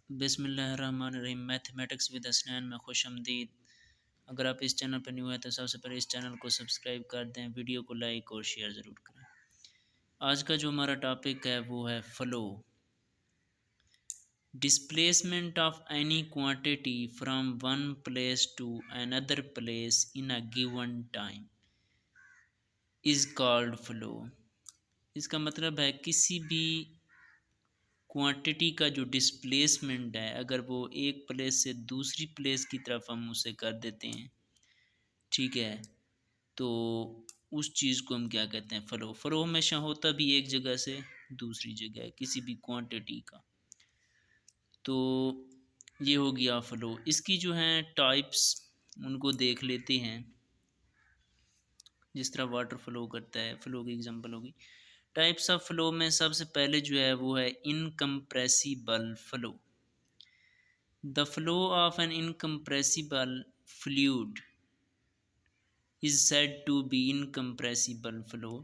बिस्मिल्लाहिर्रहमानिर्रहीम। Mathematics with Hasnain में खुश आमदीद। अगर आप इस चैनल पर न्यू है तो सबसे पहले इस चैनल को सब्सक्राइब कर दें, वीडियो को लाइक और शेयर ज़रूर करें। आज का जो हमारा टॉपिक है वो है flow, displacement of any quantity from one place to another place in a given time is called flow. इसका मतलब है किसी भी क्वांटिटी का जो डिस्प्लेसमेंट है, अगर वो एक प्लेस से दूसरी प्लेस की तरफ हम उसे कर देते हैं, ठीक है, तो उस चीज़ को हम क्या कहते हैं, फ़्लो। फ़्लो हमेशा होता भी एक जगह से दूसरी जगह है किसी भी क्वांटिटी का। तो ये हो गया फ़्लो। इसकी जो हैं टाइप्स उनको देख लेते हैं। जिस तरह वाटर फ़्लो करता है, फ़्लो की एग्जांपल होगी। टाइप्स ऑफ फ़्लो में सबसे पहले जो है वो है incompressible flow. The flow of an incompressible fluid is said to be incompressible flow।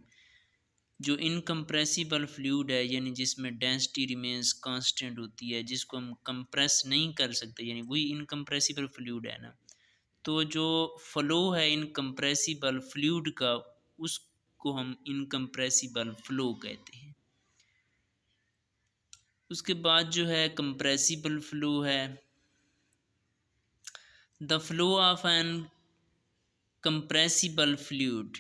जो इनकम्प्रेसिबल फ्लूइड है यानी जिसमें डेंसिटी रिमेंस कांस्टेंट होती है, जिसको हम कंप्रेस नहीं कर सकते, यानी वही इनकम्प्रेसिबल फ्लूइड है ना। तो जो फ्लो है इनकम्प्रेसिबल फ्लूइड का, उसको हम इनकम्प्रेसिबल फ्लो कहते हैं। उसके बाद जो है कंप्रेसिबल फ्लो है। The flow of an compressible fluid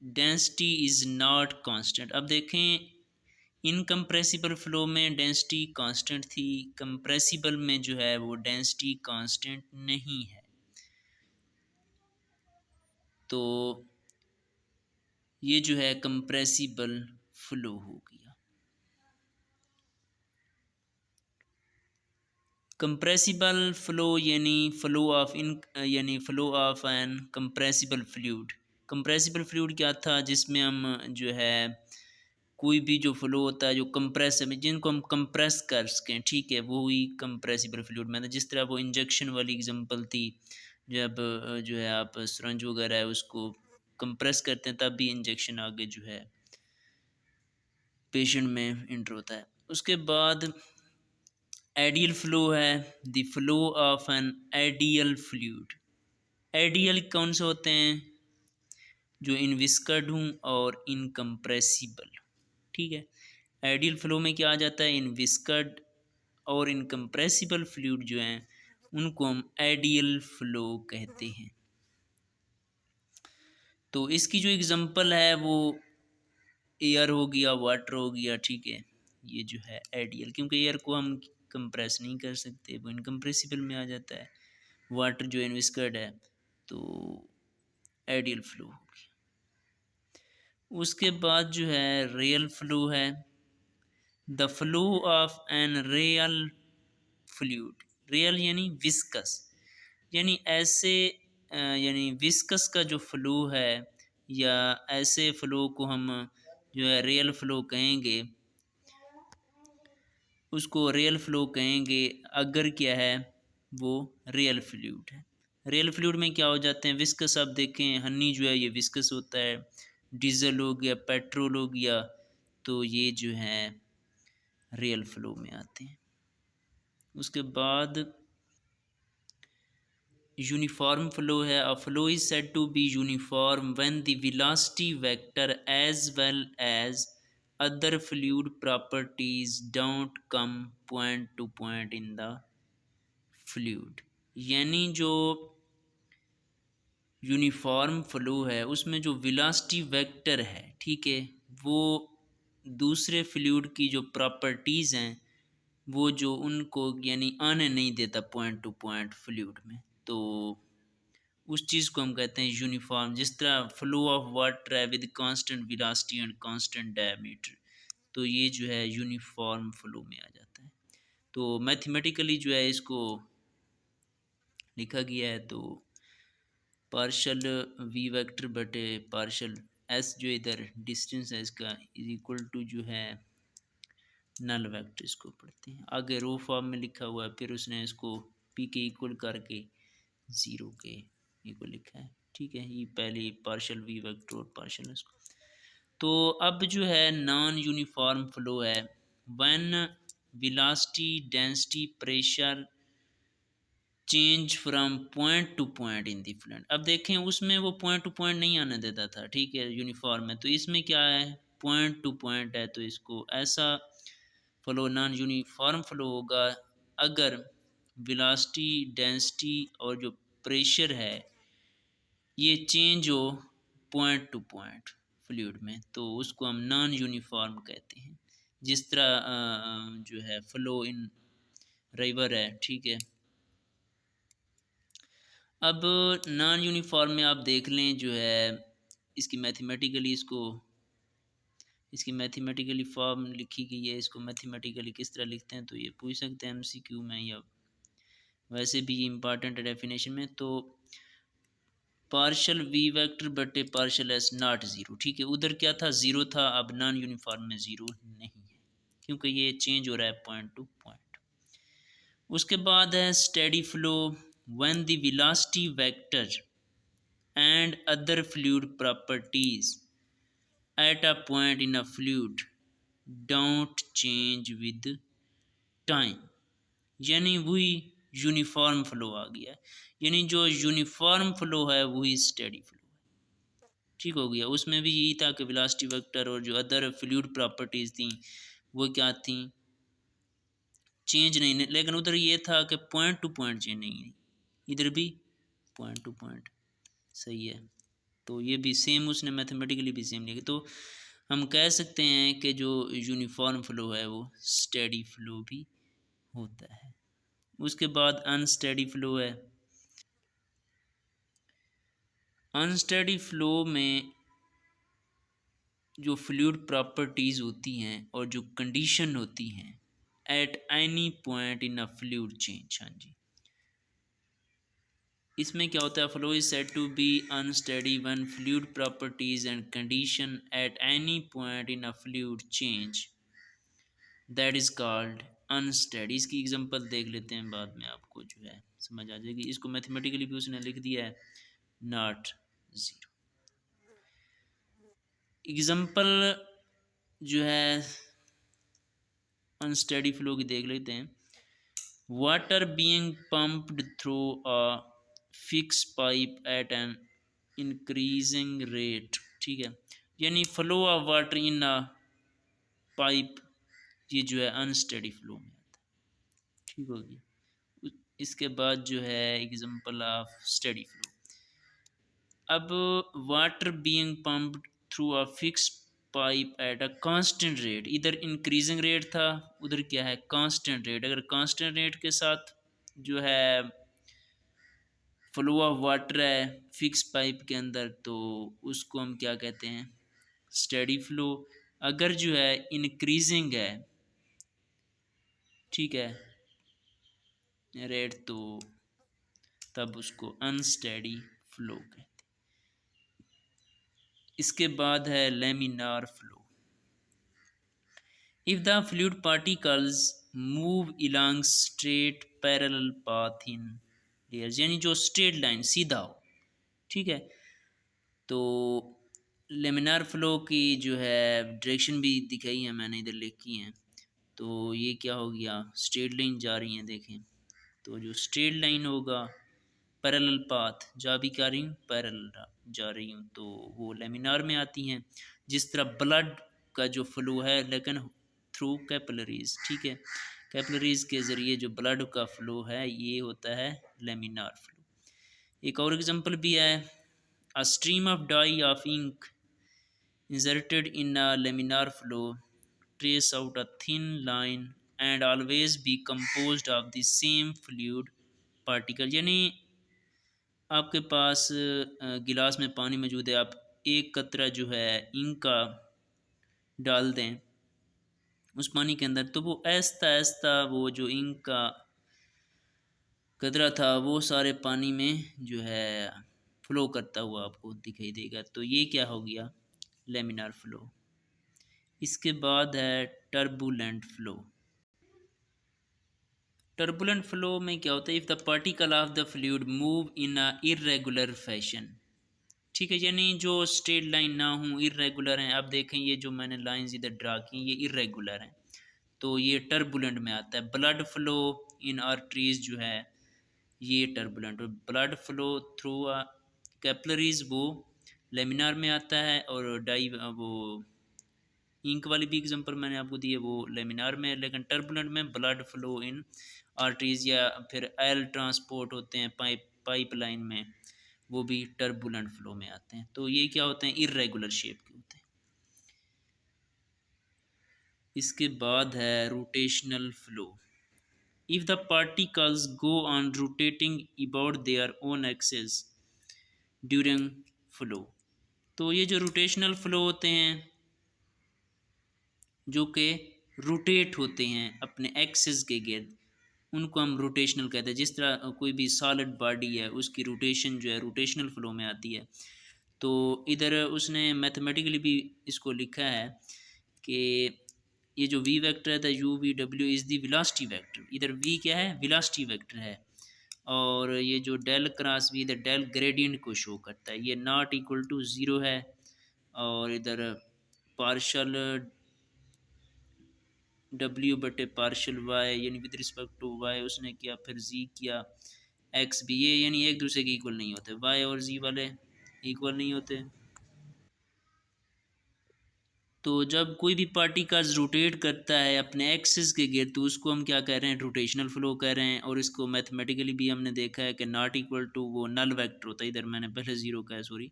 density is not constant. अब देखें, इनकम्प्रेसिबल फ्लो में डेंसिटी कांस्टेंट थी, कंप्रेसिबल में जो है वो डेंसिटी कांस्टेंट नहीं है। तो ये जो है कंप्रेसिबल फ्लो हो गया। कंप्रेसिबल फ्लो यानी flow of an compressible fluid. Compressible fluid क्या था, जिसमें हम जो है कोई भी जो फ्लो होता है जो कंप्रेस है, जिनको हम कंप्रेस कर सकें, ठीक है, वो ही कंप्रेसिबल फ्लूइड में था। जिस तरह वो इंजेक्शन वाली एग्जांपल थी, जब जो है आप सिरंज वगैरह है उसको कंप्रेस करते हैं तब भी इंजेक्शन आगे जो है पेशेंट में इंटर होता है। उसके बाद आइडियल फ्लो है, the flow of an ideal fluid. Ideal कौन से होते हैं, जो इनविस्कड हूँ और इनकम्प्रेसिबल, ठीक है। आइडियल फ्लो में क्या आ जाता है, इनविस्कड और इनकम्प्रेसिबल फ्लूइड जो हैं उनको हम आइडियल फ्लो कहते हैं। तो इसकी जो एग्जांपल है वो एयर हो गया, वाटर हो गया, ठीक है। ये जो है आइडियल, क्योंकि एयर को हम कंप्रेस नहीं कर सकते, वो इनकम्प्रेसिबल में आ जाता है। वाटर जो इनविस्कड है, तो आइडियल फ्लो हो गया। उसके बाद जो है रियल फ्लो है, the flow of an real fluid. Real यानी विस्कस, यानी ऐसे यानी विस्कस का जो फ्लो है, या ऐसे फ्लो को हम जो है रियल फ्लो कहेंगे, उसको रियल फ्लो कहेंगे अगर क्या है वो रियल फ्लूइड है। रियल फ्लूइड में क्या हो जाते हैं, विस्कस। आप देखें हनी जो है ये विस्कस होता है, डीजल हो गया, पेट्रोल हो गया, तो ये जो है रियल फ्लो में आते हैं। उसके बाद यूनिफॉर्म फ्लो है। A flow is said to be uniform when the velocity vector as well as other fluid properties don't come point to point in the fluid. यानी जो यूनिफॉर्म फ्लो है उसमें जो वेलोसिटी वेक्टर है, ठीक है, वो दूसरे फ्लूइड की जो प्रॉपर्टीज़ हैं वो जो उनको यानी आने नहीं देता पॉइंट टू पॉइंट फ्लूइड में, तो उस चीज़ को हम कहते हैं यूनिफॉर्म। जिस तरह फ्लो ऑफ वाटर है with constant velocity and constant diameter, तो ये जो है यूनिफॉर्म फ्लो में आ जाता है। तो मैथमेटिकली जो है इसको लिखा गया है, तो पार्शल वी वेक्टर बटे पार्शल एस जो इधर डिस्टेंस है इसका इज इक्वल टू जो है नल वेक्टर, इसको पढ़ते हैं। आगे रो फॉर्म में लिखा हुआ है, फिर उसने इसको पी के इक्वल करके ज़ीरो के इक्वल लिखा है, ठीक है। ये पहले पार्शल वी वेक्टर और पार्शल इसको। तो अब जो है नॉन यूनिफॉर्म फ्लो है, when velocity density pressure change from point to point in the fluid. अब देखें उसमें वो पॉइंट टू पॉइंट नहीं आने देता था, ठीक है, यूनिफॉर्म है, तो इसमें क्या है, पॉइंट टू पॉइंट है, तो इसको ऐसा फ्लो नॉन यूनिफॉर्म फ्लो होगा अगर वेलोसिटी डेंसिटी और जो प्रेशर है ये चेंज हो पॉइंट टू पॉइंट फ्लूइड में, तो उसको हम नॉन यूनिफॉर्म कहते हैं। जिस तरह जो है फ्लो इन रिवर है, ठीक है। अब नॉन यूनिफॉर्म में आप देख लें जो है इसकी मैथमेटिकली इसकी मैथमेटिकली फॉर्म लिखी गई है, इसको मैथमेटिकली किस तरह लिखते हैं तो ये पूछ सकते हैं एमसीक्यू में, या वैसे भी इम्पॉर्टेंट है डेफिनेशन में। तो पार्शल वी वेक्टर बटे पार्शल एस नॉट ज़ीरो, ठीक है, उधर क्या था, ज़ीरो था, अब नॉन यूनिफॉर्म में ज़ीरो नहीं है क्योंकि ये चेंज हो रहा है पॉइंट टू पॉइंट। उसके बाद है steady flow when the velocity vector and other fluid properties at a point in a fluid don't change with time, यानी वही यूनिफॉर्म फ्लो आ गया है, यानी जो यूनिफॉर्म फ्लो है वही स्टेडी फ्लो है, ठीक हो गया। उसमें भी यही था कि वेलोसिटी वेक्टर और जो अदर फ्लूइड प्रॉपर्टीज़ थी वो क्या थी, चेंज नहीं, लेकिन उधर ये था कि पॉइंट टू पॉइंट चेंज नहीं, इधर भी पॉइंट टू पॉइंट, सही है। तो ये भी सेम उसने मैथमेटिकली भी सेम लिखी, तो हम कह सकते हैं कि जो यूनिफॉर्म फ्लो है वो स्टेडी फ्लो भी होता है। उसके बाद अनस्टेडी फ्लो है। अनस्टेडी फ्लो में जो फ्लूइड प्रॉपर्टीज़ होती हैं और जो कंडीशन होती हैं at any point in a fluid change, हाँ जी, इसमें क्या होता है, flow is said to be unsteady when fluid properties and condition at any point in a fluid change that is called unsteady. इसकी एग्जांपल देख लेते हैं, बाद में आपको जो है समझ आ जाएगी। इसको मैथमेटिकली भी उसने लिख दिया है नॉट ज़ीरो। एग्जांपल जो है अनस्टेडी फ्लो की देख लेते हैं। Water being pumped through a fix pipe at an increasing rate, ठीक है, यानी flow of water in a pipe, ये जो है अनस्टेडी फ्लो में आता है, ठीक होगी। इसके बाद जो है एग्जांपल ऑफ स्टेडी फ्लो। अब water being pumped through a fix pipe at a constant rate, इधर इंक्रीजिंग रेट था, उधर क्या है कांस्टेंट रेट। अगर कांस्टेंट रेट के साथ जो है फ्लो ऑफ वाटर है फिक्स पाइप के अंदर, तो उसको हम क्या कहते हैं, स्टेडी फ्लो। अगर जो है इंक्रीजिंग है, ठीक है, रेट, तो तब उसको अनस्टेडी फ्लो कहते हैं। इसके बाद है laminar flow. If the fluid particles move along straight parallel path in layers, यानी जो स्ट्रेट लाइन सीधा हो, ठीक है, तो लेमिनार फ्लो की जो है डायरेक्शन भी दिखाई है मैंने, इधर लिखी हैं। तो ये क्या हो गया, स्ट्रेट लाइन जा रही हैं, देखें, तो जो स्ट्रेट लाइन होगा पैरेलल पाथ, जा भी क्या रही हूँ पैरेलल जा रही हूँ, तो वो लेमिनार में आती हैं। जिस तरह ब्लड का जो फ्लो है लेकिन थ्रू कैपिलरीज, ठीक है, कैपिलरीज के ज़रिए जो ब्लड का फ्लो है ये होता है लेमिनार फ्लो। एक और एग्जांपल भी है, a stream of dye of ink inserted in a laminar flow trace out a thin line and always be composed of the same fluid particle, यानी आपके पास गिलास में पानी मौजूद है, आप एक कतरा जो है इंक का डाल दें उस पानी के अंदर, तो वो ऐसा ऐसा वो जो इंक का कतरा था वो सारे पानी में जो है फ्लो करता हुआ आपको दिखाई देगा, तो ये क्या हो गया लेमिनार फ्लो। इसके बाद है टर्बुलेंट फ्लो। टर्बुलेंट फ्लो में क्या होता है, if the particle of the fluid move in a irregular fashion, ठीक है, यानी जो स्ट्रेट लाइन ना हो, इरेगुलर हैं। अब देखें ये जो मैंने लाइंस इधर ड्रा की ये इरेगुलर हैं, तो ये टर्बुलेंट में आता है। ब्लड फ्लो इन आर्टरीज जो है ये turbulent, blood flow through capillaries वो लेमिनार में आता है, और डाई वो इंक वाली भी एग्जांपल मैंने आपको दी है वो लेमिनार में है, लेकिन टर्बुलेंट में ब्लड फ्लो इन आर्टरीज या फिर ऑयल ट्रांसपोर्ट होते हैं पाइपलाइन में, वो भी टर्बुलेंट फ्लो में आते हैं। तो ये क्या होते हैं, इर्रेगुलर शेप के होते हैं। इसके बाद है rotational flow. If the particles go on rotating about their own axis during flow. तो ये जो रोटेशनल फ्लो होते हैं जो कि रोटेट होते हैं अपने एक्सिस के गिर्द, उनको हम रोटेशनल कहते हैं। जिस तरह कोई भी सॉलिड बॉडी है उसकी रोटेशन जो है रोटेशनल फ्लो में आती है। तो इधर उसने मैथमेटिकली भी इसको लिखा है कि ये जो वी वेक्टर है you V W is the velocity vector. इधर वी क्या है, वेलोसिटी वेक्टर है, और ये जो डेल क्रॉस वी इधर डेल ग्रेडियंट को शो करता है। ये नॉट इक्वल टू ज़ीरो है, और इधर पार्शल डब्ल्यू बटे पार्शल वाई यानी विद रिस्पेक्ट टू वाई उसने किया, फिर जी किया, एक्स भी, ये यानी एक दूसरे के इक्वल नहीं होते, वाई और जी वाले इक्वल नहीं होते। तो जब कोई भी पार्टिकल्स रोटेट करता है अपने एक्सिस के गिर्द तो उसको हम क्या कह रहे हैं, रोटेशनल फ्लो कह रहे हैं। और इसको मैथमेटिकली भी हमने देखा है कि नॉट इक्वल टू वो नल वेक्टर होता है, इधर मैंने पहले ज़ीरो कहा है सॉरी।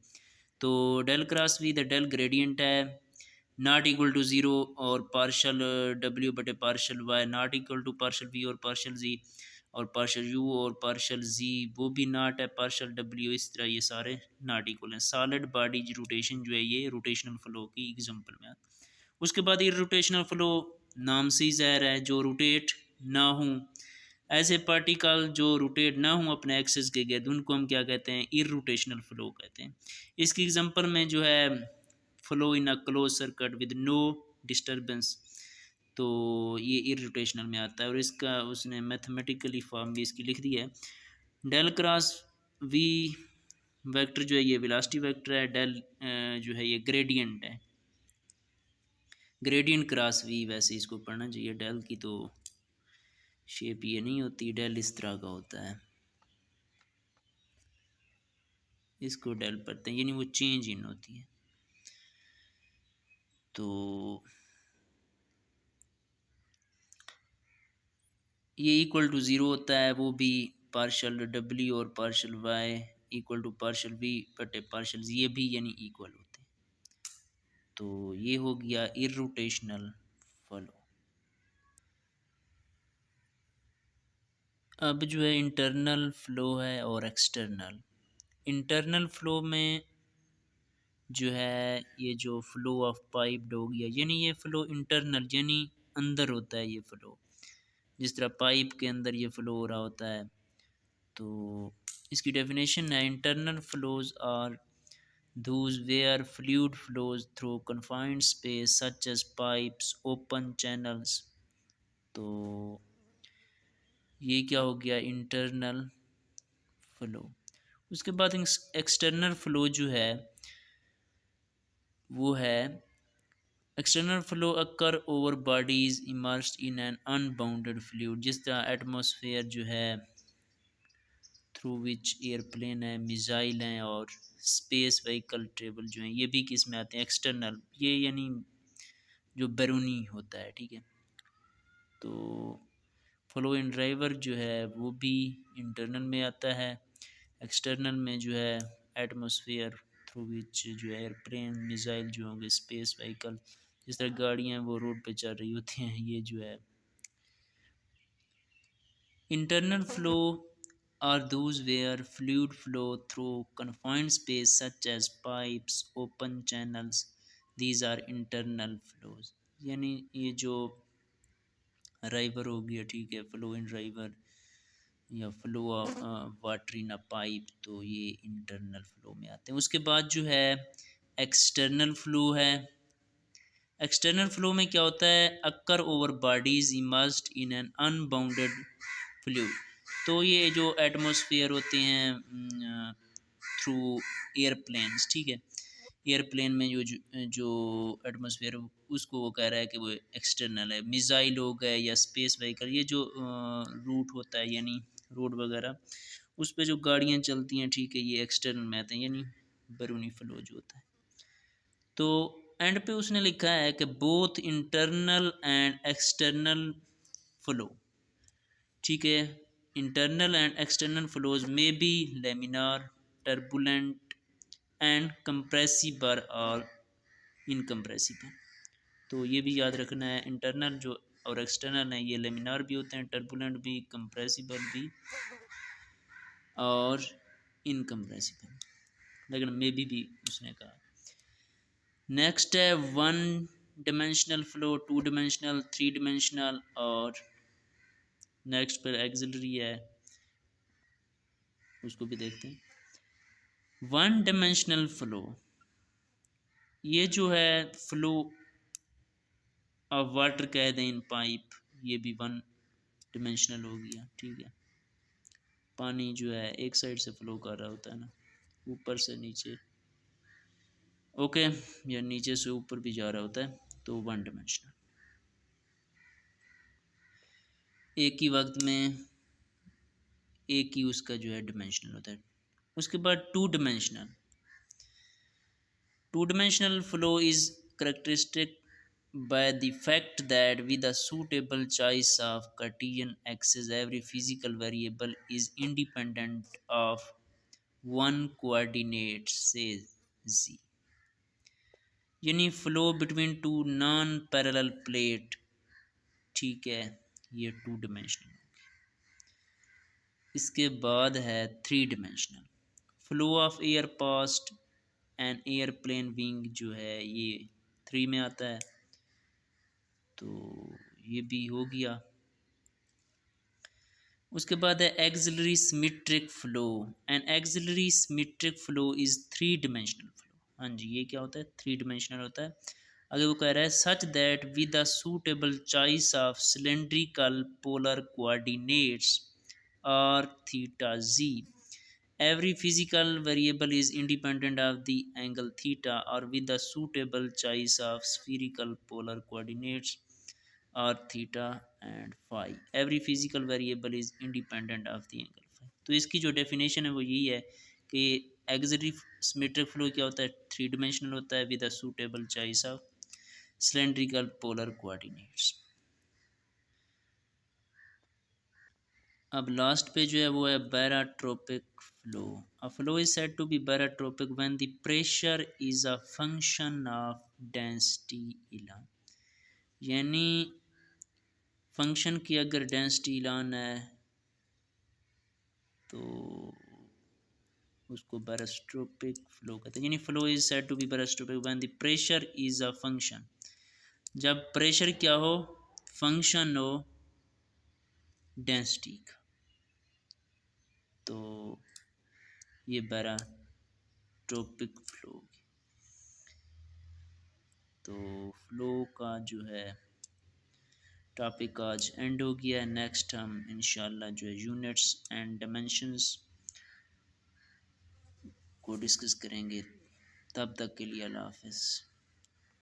तो del cross V the del gradient है नॉट इक्वल टू ज़ीरो, और पार्शल डब्ल्यू बटे partial Y not equal to partial V और पार्शल जी, और पार्शल यू और पार्शल जी वो भी नॉट है, पार्शल डब्ल्यू, इस तरह ये सारे नॉट इक्वल हैं। सॉलिड बॉडी रोटेशन जो है ये रोटेशनल फ्लो की एग्जांपल में आता है। उसके बाद ये रोटेशनल फ्लो नाम से ही ज़ाहिर है जो रोटेट ना हों, ऐसे पार्टिकल जो रोटेट ना हों अपने एक्सिस के गिर्द उनको हम क्या कहते हैं, इररोटेशनल फ्लो कहते हैं। इसकी एग्जांपल में जो है flow in a close circuit with no disturbance, तो ये इररोटेशनल में आता है। और इसका उसने मैथमेटिकली फॉर्म भी इसकी लिख दी है। डेल क्रॉस वी वेक्टर जो है ये वेलोसिटी वेक्टर है, डेल जो है ये ग्रेडियंट है, ग्रेडियंट क्रॉस वी वैसे इसको पढ़ना चाहिए। डेल की तो शेप ये नहीं होती, डेल इस तरह का होता है, इसको डेल पढ़ते हैं यानी वो चेंज इन होती है। तो ये इक्वल टू ज़ीरो होता है, वो भी पार्शल डब्ल्यू और partial Y equal to partial V बटे पार्शल जी, ये भी यानी इक्वल होते हैं। तो ये हो गया इररोटेशनल फ्लो। अब जो है इंटरनल फ्लो है और एक्सटर्नल। इंटरनल फ्लो में जो है ये जो फ्लो ऑफ पाइप हो गया, यानी ये फ्लो इंटरनल यानी अंदर होता है ये फ्लो, जिस तरह पाइप के अंदर ये फ्लो हो रहा होता है। तो इसकी डेफिनेशन है internal flows are those where fluid flows through confined space such as pipes open channels। तो ये क्या हो गया इंटरनल फ्लो। उसके बाद एक्सटर्नल फ्लो जो है वो है external flow occur over bodies immersed in an unbounded fluid, जिस तरह एटमॉस्फेयर जो है थ्रू विच एयरप्लेन है, मिज़ाइल हैं और स्पेस व्हीकल ट्रेवल जो हैं, ये भी किस में आते हैं, एक्सटर्नल, ये यानी जो बैरूनी होता है, ठीक है। तो फ्लो इन ड्राइवर जो है वो भी इंटरनल में आता है। एक्सटर्नल में जो है एटमॉस्फेयर थ्रू विच जो है एयरप्लेन मिसाइल जो होंगे स्पेस व्हीकल, जिस तरह गाड़ियाँ वो रोड पे चल रही होती हैं, ये जो है internal flow are those where fluid flow through confined space such as pipes open channels, these are internal flows। यानी ये जो राइवर हो गया, ठीक है, फ्लो इन राइवर या flow water in a pipe, तो ये इंटरनल फ्लो में आते हैं। उसके बाद जो है एक्सटर्नल फ्लो है। एक्सटर्नल फ्लो में क्या होता है, occur over bodies immersed in an unbounded fluid. तो ये जो एटमॉस्फेयर होते हैं थ्रू एयरप्लेन्स, ठीक है, एयरप्लेन में जो एटमॉस्फेयर उसको वो कह रहा है कि वो एक्सटर्नल है। मिसाइल हो गए या स्पेस व्हीकल, ये जो रूट होता है यानी रोड वगैरह उस पे जो गाड़ियाँ चलती हैं, ठीक है, ये एक्सटर्नल में आते हैं यानी बैरूनी फ्लो जो होता है। तो एंड पे उसने लिखा है कि both internal and external flow, ठीक है, इंटरनल एंड एक्सटर्नल फ्लोज में be laminar, turbulent and compressible और इनकम्प्रेसिबल। तो ये भी याद रखना है, इंटरनल जो और एक्सटर्नल है ये लेमिनार भी होते हैं, टर्बुलेंट भी, कंप्रेसिबल भी और इनकम्प्रेसिबल, लेकिन मे भी उसने कहा। नेक्स्ट है one dimensional flow, two dimensional, three dimensional और नेक्स्ट पर एक्सिलरी है, उसको भी देखते हैं। वन डिमेंशनल फ्लो, ये जो है फ्लो ऑफ वाटर कह दें इन पाइप, ये भी वन डिमेंशनल हो गया, ठीक है। पानी जो है एक साइड से फ्लो कर रहा होता है ना, ऊपर से नीचे, ओके, या नीचे से ऊपर भी जा रहा होता है, तो वन डिमेंशनल, एक ही वक्त में एक ही उसका जो है डिमेंशनल होता है। उसके बाद two dimensional flow is characteristic by the fact that with a suitable choice of Cartesian axis every physical variable is independent of one coordinate, says z, यानी flow between two non parallel plate, ठीक है, ये two dimensional. इसके बाद है three dimensional, flow of air past and airplane wing, जो है ये थ्री में आता है, तो ये भी हो गया। उसके बाद है axillary symmetric flow, and axillary symmetric flow is three dimensional flow. हाँ जी, ये क्या होता है, थ्री डिमेंशनल होता है। अगर वो कह रहा है such that with a suitable choice of cylindrical polar coordinates और theta ji every physical variable is independent of the angle theta, or with a suitable choice of spherical polar coordinates or theta and phi every physical variable is independent of the angle phi। तो इसकी जो definition है वो यही है कि axillary symmetric flow क्या होता है, थ्री डिमेंशनल होता है with a suitable choice of cylindrical polar coordinates. अब लास्ट पे जो है वो है barotropic flow. A flow is said to be barotropic when the pressure is a function of density alone, यानी फंक्शन की अगर डेंसिटी इलान है तो उसको बैराट्रोपिक फ्लो कहते हैं। यानी flow is said to be barotropic when the pressure is a function, जब प्रेशर क्या हो, फंक्शन हो डेंसिटी का, तो ये बैराट्रोपिक फ्लो। तो फ्लो का जो है टॉपिक आज एंड हो गया। नेक्स्ट हम इंशाल्लाह जो है यूनिट्स एंड डायमेंशंस को डिस्कस करेंगे। तब तक के लिए अल्लाह हाफिज़।